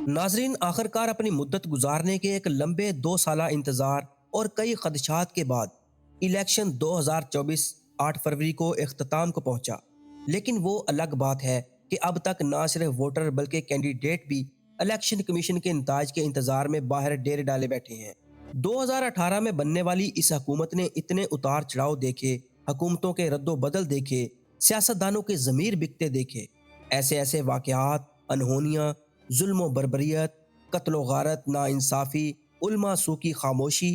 नाजरीन, आखिरकार अपनी मुद्दत गुजारने के एक लंबे 2 साल इंतजार और कई खदशात के बाद इलेक्शन 2024 8 फरवरी को इख्तिताम को पहुंचा। लेकिन वो अलग बात है कि अब तक ना सिर्फ वोटर बल्कि कैंडिडेट भी इलेक्शन कमीशन के नताज के इंतजार में बाहर डेरे डाले बैठे हैं। 2018 में बनने वाली इस हुकूमत ने इतने उतार चढ़ाव देखे, हुकूमतों के रद्दो बदल देखे, सियासतदानों के ज़मीर बिकते देखे। ऐसे ऐसे वाकयात, अनहोनियाँ, जुल्म बरबरियत, कत्लो गारत, नाइंसाफ़ी, उल्मा सू की खामोशी,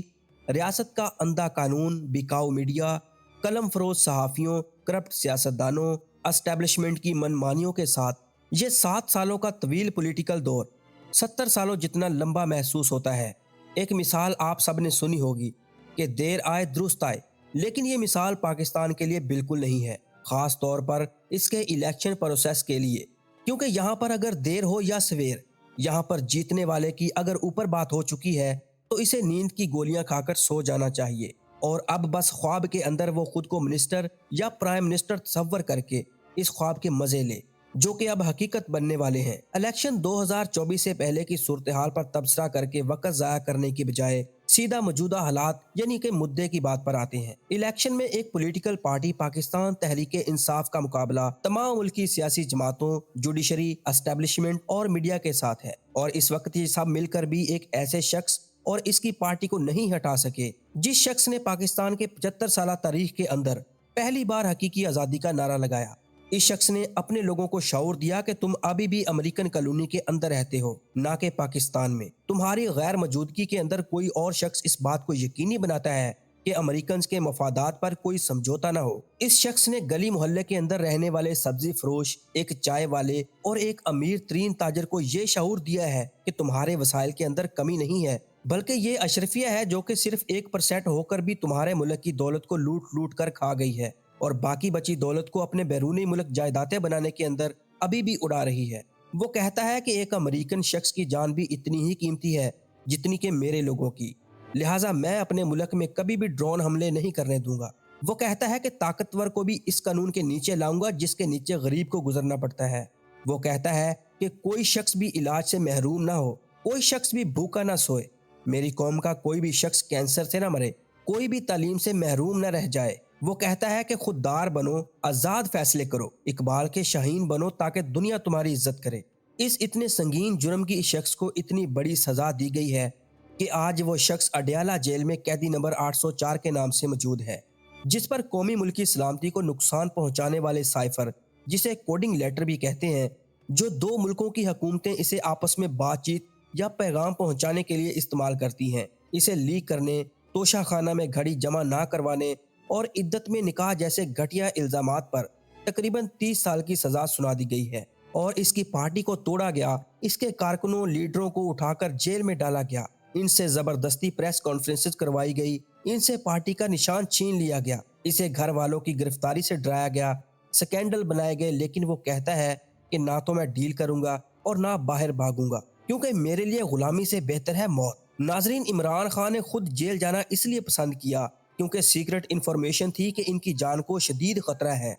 रियासत का अंधा कानून, बिकाऊ मीडिया, कलम फरोज सहाफ़ियों, करप्ट सियासतदानों, एस्टेब्लिशमेंट की मनमानियों के साथ ये 7 सालों का तवील पॉलिटिकल दौर 70 सालों जितना लंबा महसूस होता है। एक मिसाल आप सब ने सुनी होगी कि देर आए दुरुस्त आए, लेकिन ये मिसाल पाकिस्तान के लिए बिल्कुल नहीं है, ख़ास तौर पर इसके इलेक्शन प्रोसेस के लिए। क्योंकि यहाँ पर अगर देर हो या सवेर, यहाँ पर जीतने वाले की अगर ऊपर बात हो चुकी है तो इसे नींद की गोलियां खाकर सो जाना चाहिए और अब बस ख्वाब के अंदर वो खुद को मिनिस्टर या प्राइम मिनिस्टर तस्वर करके इस ख्वाब के मजे ले जो कि अब हकीकत बनने वाले हैं। इलेक्शन 2024 से पहले की सूरत हाल पर तबसरा करके वक्त ज़ाया करने की बजाय सीधा मौजूदा हालात यानी कि मुद्दे की बात पर आते हैं। इलेक्शन में एक पॉलिटिकल पार्टी पाकिस्तान तहरीक इंसाफ का मुकाबला तमाम मुल्की सियासी जमातों, जुडिशरी, एस्टेब्लिशमेंट और मीडिया के साथ है और इस वक्त ये सब मिलकर भी एक ऐसे शख्स और इसकी पार्टी को नहीं हटा सके जिस शख्स ने पाकिस्तान के 75 साल तारीख के अंदर पहली बार हकीकी आज़ादी का नारा लगाया। इस शख्स ने अपने लोगों को शऊर दिया कि तुम अभी भी अमेरिकन कॉलोनी के अंदर रहते हो, ना कि पाकिस्तान में। तुम्हारी गैर मौजूदगी के अंदर कोई और शख्स इस बात को यकीनी बनाता है कि अमेरिकन के मफादात पर कोई समझौता ना हो। इस शख्स ने गली मोहल्ले के अंदर रहने वाले सब्जी फरोश, एक चाय वाले और एक अमीर तरीन ताजर को ये शऊर दिया है कि तुम्हारे वसाइल के अंदर कमी नहीं है, बल्कि ये अशरफिया है जो कि सिर्फ 1% होकर भी तुम्हारे मुल्क की दौलत को लूट लूट कर खा गई है और बाकी बची दौलत को अपने बैरूनी मुल्क जायदादें बनाने के अंदर अभी भी उड़ा रही है। वो कहता है कि एक अमेरिकन शख्स की जान भी इतनी ही कीमती है जितनी कि मेरे लोगों की, लिहाजा मैं अपने मुल्क में कभी भी ड्रोन हमले नहीं करने दूंगा। वो कहता है कि ताकतवर को भी इस कानून के नीचे लाऊंगा जिसके नीचे गरीब को गुजरना पड़ता है। वो कहता है कि कोई शख्स भी इलाज से महरूम ना हो, कोई शख्स भी भूखा ना सोए, मेरी कौम का कोई भी शख्स कैंसर से ना मरे, कोई भी तालीम से महरूम न रह जाए। वो कहता है कि खुददार बनो, आज़ाद फैसले करो, इकबाल के शाहीन बनो ताकि दुनिया तुम्हारी इज्जत करे। इस इतने संगीन जुर्म की इस शख्स को इतनी बड़ी सजा दी गई है कि आज वो शख्स अडयाला जेल में कैदी नंबर 804 के नाम से मौजूद है, जिस पर कौमी मुल्की सलामती को नुकसान पहुंचाने वाले साइफर, जिसे कोडिंग लेटर भी कहते हैं, जो दो मुल्कों की हुकूमतें इसे आपस में बातचीत या पैगाम पहुंचाने के लिए इस्तेमाल करती हैं, इसे लीक करने, तोशाखाना में घड़ी जमा ना करवाने और इद्दत में निकाह जैसे घटिया इल्जामात पर तकरीबन 30 साल की सजा सुना दी गई है और इसकी पार्टी को तोड़ा गया, इसके कारकुनों लीडरों को उठाकर जेल में डाला गया, इनसे जबरदस्ती प्रेस कॉन्फ्रेंसेस करवाई गई, इनसे पार्टी का निशान छीन लिया गया, इसे घर वालों की गिरफ्तारी से डराया गया, स्कैंडल बनाए गए। लेकिन वो कहता है कि ना तो मैं डील करूंगा और ना बाहर भागूंगा क्योंकि मेरे लिए गुलामी से बेहतर है मौत। नाजरीन, इमरान खान ने खुद जेल जाना इसलिए पसंद किया क्योंकि सीक्रेट इंफॉर्मेशन थी कि इनकी जान को शदीद खतरा है।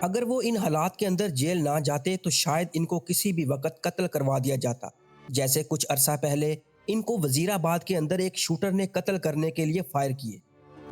अगर वो इन हालात के अंदर जेल ना जाते तो शायद इनको किसी भी वक्त कत्ल करवा दिया जाता, जैसे कुछ अरसा पहले इनको वजीराबाद के अंदर एक शूटर ने कत्ल करने के लिए फायर किए,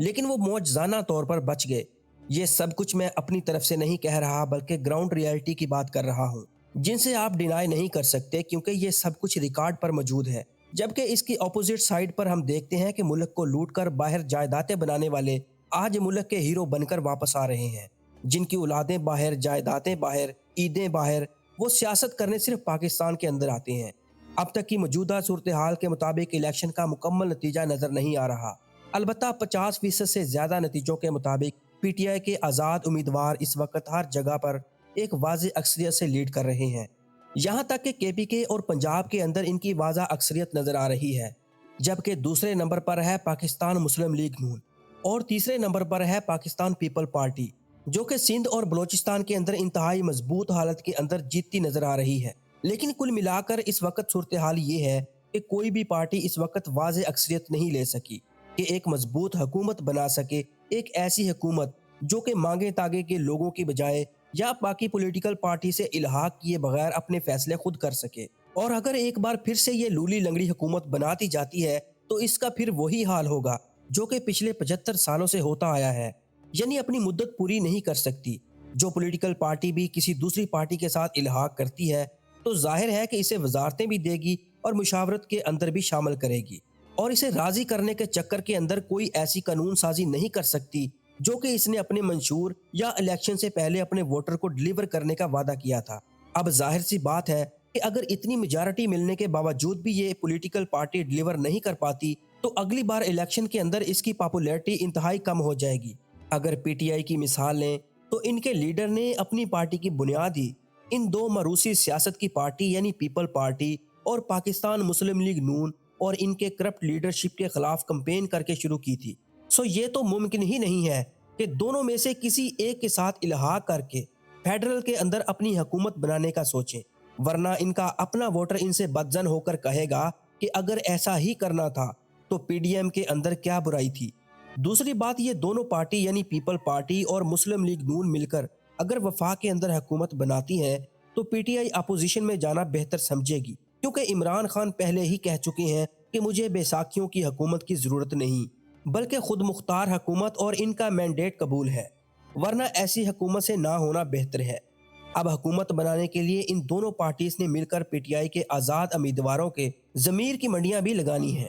लेकिन वो मौजजाना तौर पर बच गए। ये सब कुछ मैं अपनी तरफ से नहीं कह रहा बल्कि ग्राउंड रियलिटी की बात कर रहा हूँ, जिनसे आप डिनाई नहीं कर सकते क्योंकि ये सब कुछ रिकॉर्ड पर मौजूद है। जबकि इसकी अपोजिट साइड पर हम देखते हैं कि मुल्क को लूटकर बाहर जायदादें बनाने वाले आज मुल्क के हीरो बनकर वापस आ रहे हैं, जिनकी औलादें बाहर, जायदादें बाहर, ईदें बाहर, वो सियासत करने सिर्फ पाकिस्तान के अंदर आते हैं। अब तक की मौजूदा सूरत हाल के मुताबिक इलेक्शन का मुकम्मल नतीजा नजर नहीं आ रहा, अलबत्ता 50% से ज्यादा नतीजों के मुताबिक पीटीआई के आज़ाद उम्मीदवार इस वक्त हर जगह पर एक वाज़ेह अक्सरियत से लीड कर रहे हैं। यहाँ तक कि केपीके और पंजाब के अंदर इनकी वाज़ेह अक्सरियत नजर आ रही है, जबकि दूसरे नंबर पर है पाकिस्तान मुस्लिम लीग नून और तीसरे नंबर पर है पाकिस्तान पीपल पार्टी, जो कि सिंध और बलोचिस्तान के अंदर इंतहाई मजबूत हालत के अंदर जीतती नजर आ रही है। लेकिन कुल मिलाकर इस वक्त सूरत हाल ये है कि कोई भी पार्टी इस वक्त वाज़ेह अक्सरियत नहीं ले सकी कि एक मजबूत हुकूमत बना सके, एक ऐसी हुकूमत जो कि मांगे तागे के लोगों की बजाय या बाकी पॉलिटिकल पार्टी से इल्हाक किए बगैर अपने फैसले खुद कर सके। اور اگر ایک بار پھر سے یہ لولی لنگڑی حکومت بناتی جاتی ہے تو اس کا پھر وہی حال ہوگا جو کہ پچھلے 75 سالوں سے ہوتا آیا ہے، یعنی اپنی مدت پوری نہیں کر سکتی۔ جو پولیٹیکل پارٹی بھی کسی دوسری پارٹی کے ساتھ الحاق کرتی ہے تو ظاہر ہے کہ اسے وزارتیں بھی دے گی اور مشاورت کے اندر بھی شامل کرے گی، اور اسے راضی کرنے کے چکر کے اندر کوئی ایسی قانون سازی نہیں کر سکتی جو کہ اس نے اپنے منشور یا الیکشن سے پہلے اپنے ووٹر کو ڈیلیور کرنے کا وعدہ کیا تھا۔ اب ظاہر سی بات ہے کہ اگر اتنی میجارٹی ملنے کے باوجود بھی یہ پولیٹیکل پارٹی ڈیلیور نہیں کر پاتی تو اگلی بار الیکشن کے اندر اس کی پاپولیرٹی انتہائی کم ہو جائے گی۔ اگر پی ٹی آئی کی مثال لیں تو ان کے لیڈر نے اپنی پارٹی کی بنیاد ہی ان دو مروسی سیاست کی پارٹی یعنی پیپل پارٹی اور پاکستان مسلم لیگ نون اور ان کے کرپٹ لیڈرشپ کے خلاف کمپین کر کے شروع کی تھی۔ سو یہ تو ممکن ہی نہیں ہے کہ دونوں میں سے کسی ایک کے ساتھ الحاق کر کے فیڈرل کے اندر اپنی حکومت بنانے کا سوچیں، ورنہ ان کا اپنا ووٹر ان سے بدظن ہو کر کہے گا کہ اگر ایسا ہی کرنا تھا تو پی ڈی ایم کے اندر کیا برائی تھی۔ دوسری بات، یہ دونوں پارٹی یعنی پیپل پارٹی اور مسلم لیگ نون مل کر اگر وفاق کے اندر حکومت بناتی ہیں تو پی ٹی آئی اپوزیشن میں جانا بہتر سمجھے گی، کیونکہ عمران خان پہلے ہی کہہ چکے ہیں کہ مجھے بیساکھیوں کی حکومت کی ضرورت نہیں بلکہ خود مختار حکومت اور ان کا مینڈیٹ قبول ہے، ورنہ ایسی حکومت سے نہ ہونا بہتر ہے۔ اب حکومت بنانے کے لیے ان دونوں پارٹیز نے مل کر پی ٹی آئی کے آزاد امیدواروں کے ضمیر کی منڈیاں بھی لگانی ہیں۔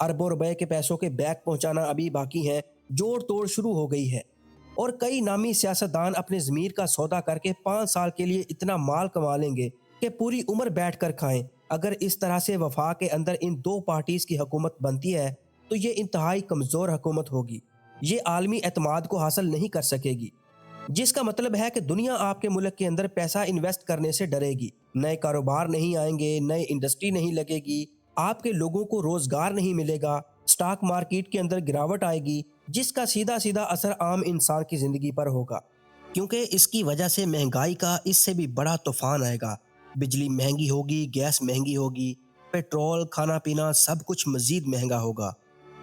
اربوں روپے کے پیسوں کے بیگ پہنچانا ابھی باقی ہے، جوڑ توڑ شروع ہو گئی ہے، اور کئی نامی سیاستدان اپنے ضمیر کا سودا کر کے 5 سال کے لیے اتنا مال کما لیں گے کہ پوری عمر بیٹھ کر کھائیں۔ اگر اس طرح سے وفاق کے اندر ان دو پارٹیز کی حکومت بنتی ہے تو یہ انتہائی کمزور حکومت ہوگی، یہ عالمی اعتماد کو حاصل نہیں کر سکے گی، جس کا مطلب ہے کہ دنیا آپ کے ملک کے اندر پیسہ انویسٹ کرنے سے ڈرے گی، نئے کاروبار نہیں آئیں گے، نئے انڈسٹری نہیں لگے گی، آپ کے لوگوں کو روزگار نہیں ملے گا، سٹاک مارکیٹ کے اندر گراوٹ آئے گی، جس کا سیدھا سیدھا اثر عام انسان کی زندگی پر ہوگا، کیونکہ اس کی وجہ سے مہنگائی کا اس سے بھی بڑا طوفان آئے گا۔ بجلی مہنگی ہوگی، گیس مہنگی ہوگی، پیٹرول، کھانا پینا سب کچھ مزید مہنگا ہوگا،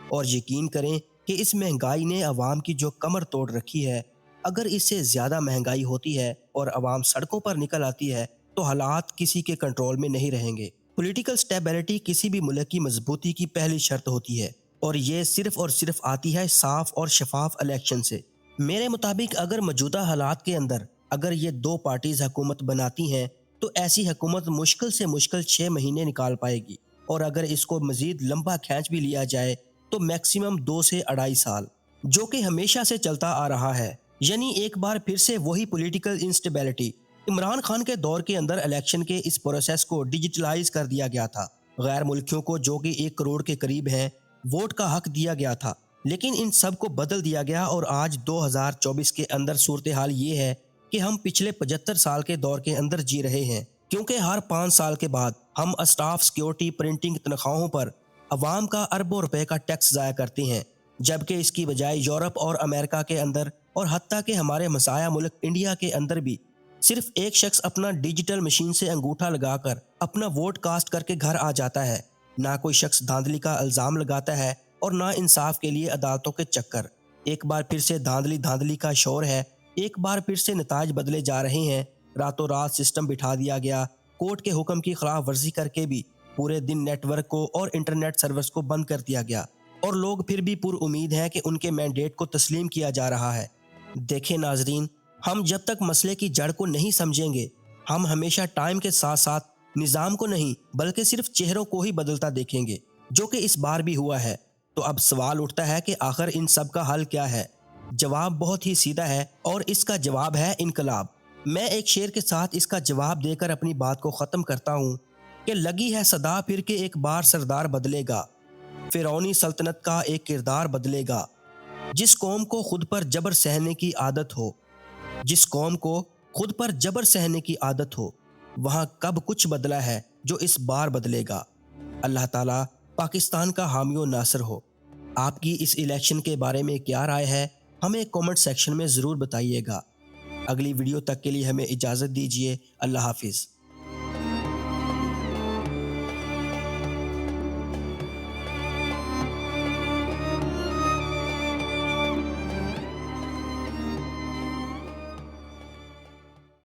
اور یقین کریں کہ اس مہنگائی نے عوام کی جو کمر توڑ رکھی ہے، اگر اس سے زیادہ مہنگائی ہوتی ہے اور عوام سڑکوں پر نکل آتی ہے تو حالات کسی کے کنٹرول میں نہیں رہیں گے۔ پولیٹیکل سٹیبلٹی کسی بھی ملک کی مضبوطی کی پہلی شرط ہوتی ہے، اور یہ صرف اور صرف آتی ہے صاف اور شفاف الیکشن سے۔ میرے مطابق اگر موجودہ حالات کے اندر اگر یہ دو پارٹیز حکومت بناتی ہیں تو ایسی حکومت مشکل سے مشکل 6 مہینے نکال پائے گی، اور اگر اس کو مزید لمبا کھینچ بھی لیا جائے تو میکسیمم 2 سے 2.5 سال، جو کہ ہمیشہ سے چلتا آ رہا ہے، یعنی ایک بار پھر سے وہی پولیٹیکل انسٹیبلٹی۔ عمران خان کے دور کے اندر الیکشن کے اس پروسیس کو ڈیجیٹلائز کر دیا گیا تھا، غیر ملکیوں کو جو کہ 1 کروڑ کے قریب ہیں ووٹ کا حق دیا گیا تھا، لیکن ان سب کو بدل دیا گیا، اور آج 2024 کے اندر صورتحال یہ ہے کہ ہم پچھلے 75 سال کے دور کے اندر جی رہے ہیں، کیونکہ ہر 5 سال کے بعد ہم اسٹاف سیکیورٹی پرنٹنگ تنخواہوں پر عوام کا اربوں روپے کا ٹیکس ضائع کرتے ہیں، جبکہ اس کی بجائے یورپ اور امریکہ کے اندر اور حتیٰ کہ ہمارے مسایہ ملک انڈیا کے اندر بھی صرف ایک شخص اپنا ڈیجیٹل مشین سے انگوٹھا لگا کر اپنا ووٹ کاسٹ کر کے گھر آ جاتا ہے، نہ کوئی شخص دھاندلی کا الزام لگاتا ہے اور نہ انصاف کے لیے عدالتوں کے چکر۔ ایک بار پھر سے دھاندلی کا شور ہے، ایک بار پھر سے نتائج بدلے جا رہے ہیں، راتوں رات سسٹم بٹھا دیا گیا، کورٹ کے حکم کی خلاف ورزی کر کے بھی پورے دن نیٹ ورک کو اور انٹرنیٹ سروس کو بند کر دیا گیا، اور لوگ پھر بھی پر امید ہیں کہ ان کے مینڈیٹ کو تسلیم کیا جا رہا ہے۔ دیکھیں ناظرین، ہم جب تک مسئلے کی جڑ کو نہیں سمجھیں گے، ہم ہمیشہ ٹائم کے ساتھ ساتھ نظام کو نہیں بلکہ صرف چہروں کو ہی بدلتا دیکھیں گے، جو کہ اس بار بھی ہوا ہے۔ تو اب سوال اٹھتا ہے کہ آخر ان سب کا حل کیا ہے؟ جواب بہت ہی سیدھا ہے، اور اس کا جواب ہے انقلاب۔ میں ایک شعر کے ساتھ اس کا جواب دے کر اپنی بات کو ختم کرتا ہوں کہ لگی ہے صدا پھر کے ایک بار سردار بدلے گا، فرعونی سلطنت کا ایک کردار بدلے گا، جس قوم کو خود پر جبر سہنے کی عادت ہو، جس قوم کو خود پر جبر سہنے کی عادت ہو، وہاں کب کچھ بدلا ہے جو اس بار بدلے گا۔ اللہ تعالیٰ پاکستان کا حامی و ناصر ہو۔ آپ کی اس الیکشن کے بارے میں کیا رائے ہے، ہمیں کومنٹ سیکشن میں ضرور بتائیے گا۔ اگلی ویڈیو تک کے لیے ہمیں اجازت دیجیے۔ اللہ حافظ۔